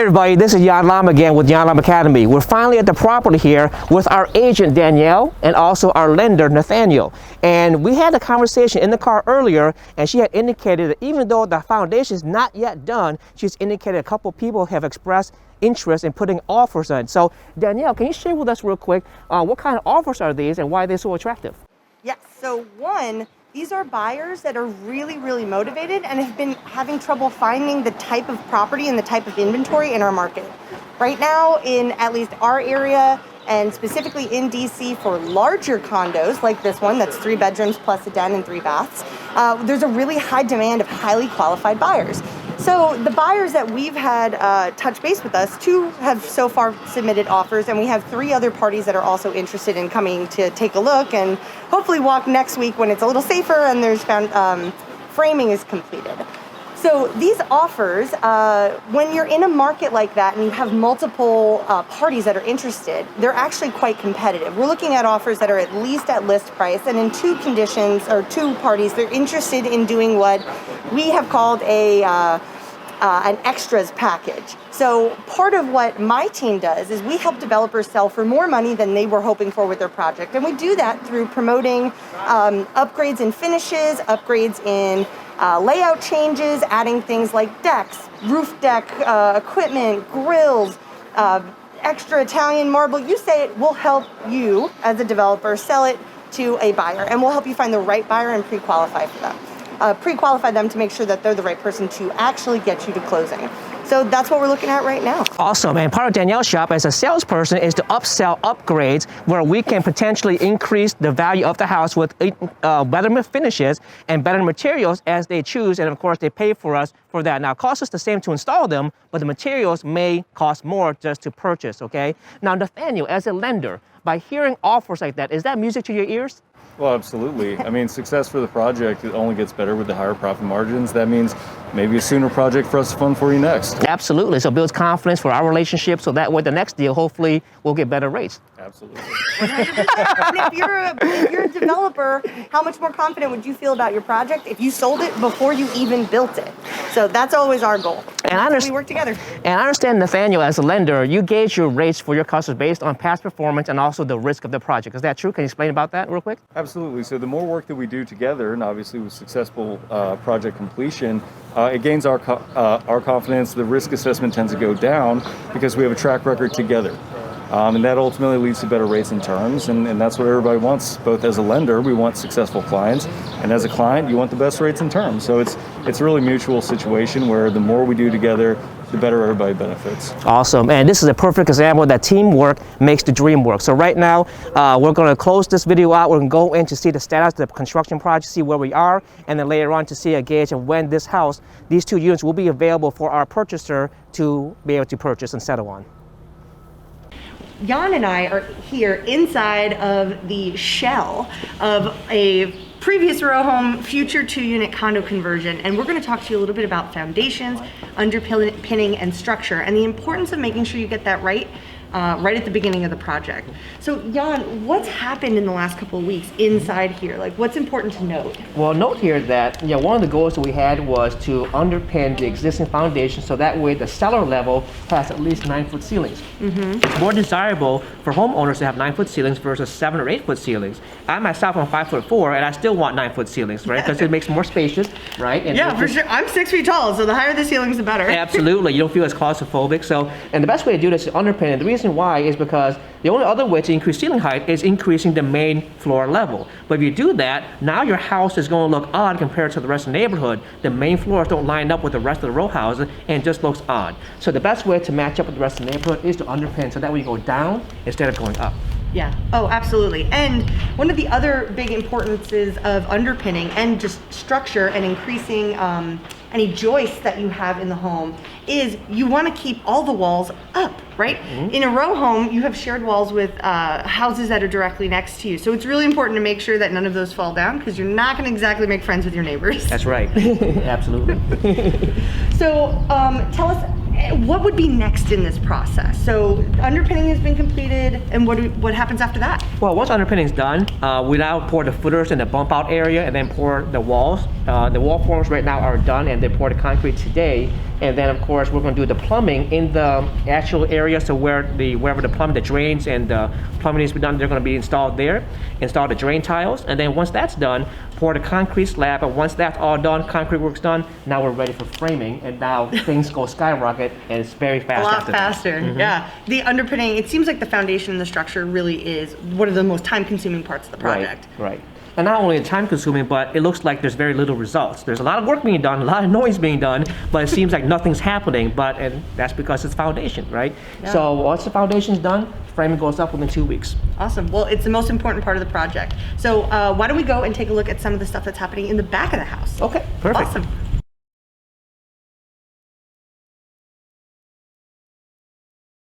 everybody, this is Nhan Lam again with Nhan Lam Academy. We're finally at the property here with our agent Danielle and also our lender Nathaniel. And we had a conversation in the car earlier, and she had indicated that even though the foundation is not yet done, she's indicated a couple people have expressed interest in putting offers on. So Danielle, can you share with us real quick what kind of offers are these and why they're so attractive? Yes, so one, these are buyers that are really motivated and have been having trouble finding the type of property and the type of inventory in our market. Right now, in at least our area, and specifically in DC for larger condos like this one, that's 3 bedrooms plus a den and 3 baths, there's a really high demand of highly qualified buyers. So the buyers that we've had touch base with us, 2 have so far submitted offers, and we have 3 other parties that are also interested in coming to take a look and hopefully walk next week when it's a little safer and there's framing is completed. So these offers, when you're in a market like that and you have multiple parties that are interested, they're actually quite competitive. We're looking at offers that are at least at list price, and in 2 conditions, or 2 parties, they're interested in doing what we have called an extras package. So part of what my team does is we help developers sell for more money than they were hoping for with their project. And we do that through promoting upgrades in finishes, upgrades in layout changes, adding things like decks, roof deck equipment, grills, extra Italian marble. You say it, will help you as a developer sell it to a buyer, and we'll help you find the right buyer and pre-qualify for them. Pre-qualify them to make sure that they're the right person to actually get you to closing. So that's what we're looking at right now. Awesome. And part of Danielle's shop as a salesperson is to upsell upgrades where we can potentially increase the value of the house with better finishes and better materials as they choose. And of course, they pay for us for that. Now, it costs us the same to install them, but the materials may cost more just to purchase, okay? Now, Nathaniel, as a lender, by hearing offers like that, is that music to your ears? Well, absolutely. I mean, success for the project, it only gets better with the higher profit margins. That means maybe a sooner project for us to fund for you next. Absolutely. So it builds confidence for our relationship, so that way the next deal, hopefully, we'll get better rates. Absolutely. And if you're a developer, how much more confident would you feel about your project if you sold it before you even built it? So that's always our goal. And we work together. And I understand, Nathaniel, as a lender, you gauge your rates for your customers based on past performance and also the risk of the project. Is that true? Can you explain about that real quick? Absolutely. So the more work that we do together, and obviously with successful project completion, it gains our confidence. The risk assessment tends to go down because we have a track record together. And that ultimately leads to better rates and terms, and that's what everybody wants. Both as a lender, we want successful clients, and as a client, you want the best rates and terms. So it's a really mutual situation where the more we do together, the better everybody benefits. Awesome, and this is a perfect example that teamwork makes the dream work. So right now, we're going to close this video out. We're going to go in to see the status of the construction project, see where we are, and then later on to see a gauge of when this house, these 2 units will be available for our purchaser to be able to purchase and settle on. Nhan and I are here inside of the shell of a previous row home, future 2-unit condo conversion, and we're going to talk to you a little bit about foundations, underpinning, and structure, and the importance of making sure you get that right at the beginning of the project. So Nhan, what's happened in the last couple of weeks inside here? Like, what's important to note? Well, note here that one of the goals that we had was to underpin the existing foundation so that way the cellar level has at least 9-foot ceilings. It's more desirable for homeowners to have 9-foot ceilings versus 7 or 8-foot ceilings. I myself am 5'4" and I still want 9-foot ceilings, right? Because it makes more spacious, right? And yeah, for sure. I'm 6 feet tall, so the higher the ceilings, the better. Absolutely. You don't feel as claustrophobic. So, and the best way to do this is underpin. And the reason why is because the only other way to increase ceiling height is increasing the main floor level. But if you do that, now your house is going to look odd compared to the rest of the neighborhood. The main floors don't line up with the rest of the row houses and it just looks odd. So the best way to match up with the rest of the neighborhood is to underpin, so that way you go down instead of going up. Yeah, oh, absolutely. And one of the other big importances of underpinning and just structure and increasing any joists that you have in the home is you want to keep all the walls up, right? In a row home, you have shared walls with houses that are directly next to you. So it's really important to make sure that none of those fall down, because you're not going to exactly make friends with your neighbors. That's right. Absolutely. So tell us what would be next in this process? So underpinning has been completed, and what happens after that? Well, once underpinning is done, we now pour the footers in the bump out area and then pour the walls. The wall forms right now are done, and they pour the concrete today. And then, of course, we're going to do the plumbing in the actual area. So wherever the plumbing, the drains and the plumbing needs to be done, they're going to be installed there. Install the drain tiles, and then once that's done, pour the concrete slab. And once that's all done, concrete work's done. Now we're ready for framing, and now things go skyrocket, and it's very fast. A lot after that. faster, yeah. The underpinning, it seems like the foundation and the structure really is one of the most time-consuming parts of the project. Right. And not only time consuming, but it looks like there's very little results. There's a lot of work being done, a lot of noise being done, but it seems like nothing's happening, and that's because it's foundation, right? Yeah. So once the foundation's done, framing goes up within 2 weeks. Awesome. Well, it's the most important part of the project. So why don't we go and take a look at some of the stuff that's happening in the back of the house? Okay, perfect. Awesome.